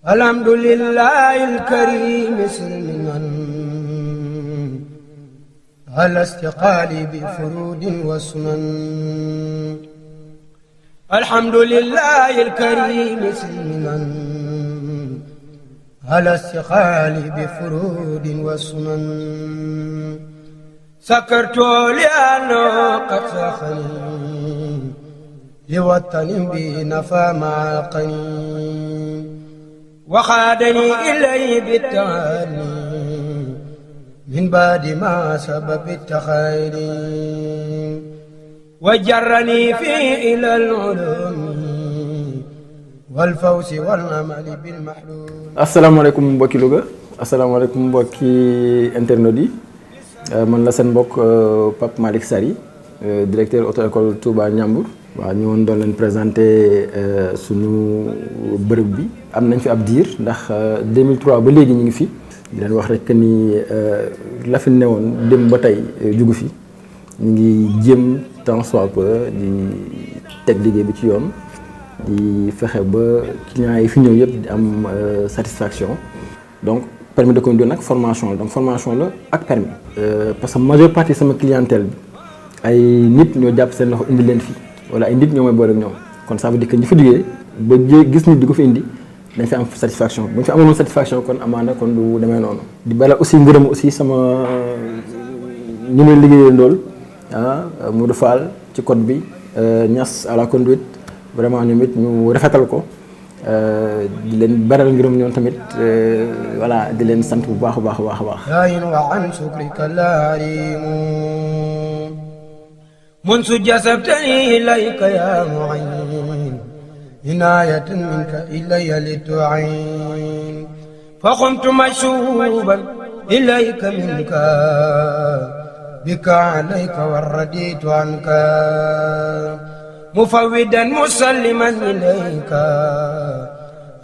alhamdulillahi alkarim silmiman ala istiqaali bi furudin wa sunan alhamdulillahi alkarim silmiman ala istiqaali bi furudin wa sunan sakartu li'anna qad saxani li watanin bi nafa ma'aqani waxaadani ilay bitaani min baadi ma sababi taxayri wa jarrani fi ilal ulumi wal fawzi wal amali bil mahlum. asalaamaaleykum mbokki Louga asalaamaaleykum mbokki internet yi man la seen mbokk Pape Malick Sary directeur auto école Touba Ndiambour. waaw ñu woon doon leen présenté suñu bërëb bi am nañ fi ab diir ndax 2003 ba léegi ñu ngi fi di leen wax rek ni la fi newoon dem ba tey jugu fi ñu ngi jéem tant soit peu di teg liggéey bi ci yoon di fexe ba clients yi fi ñëw yëpp di am satisfaction. donc permis de conduire nag formation la donc formation la ak permis parce que majeure partie sama clientèle bi ay nit ñoo jàpp seen loxo indi leen fi. wala ay nit ñoo may boole ak ñoom kon ça veut dire que ñi fa duggee ba gis nit di ko fi indi dañ fi am satisfaction bu ñu fi amoon satisfaction kon amaana kon du demee noonu. di bala aussi ngërëm aussi sama ñu ne liggéeyee ndool Modou Fall ci code bi Niass à la conduite vraiment ñoom it ñu rafetal ko di leen beral ngërëm ñoom tamit voilà di leen sant bu baax a baax a baax a baax. منذ جسبتني إليك يا معين عناية منك إلي لتعين فقمت مشوبا إليك منك بك عليك ورديت عنك مفودا مسلما إليك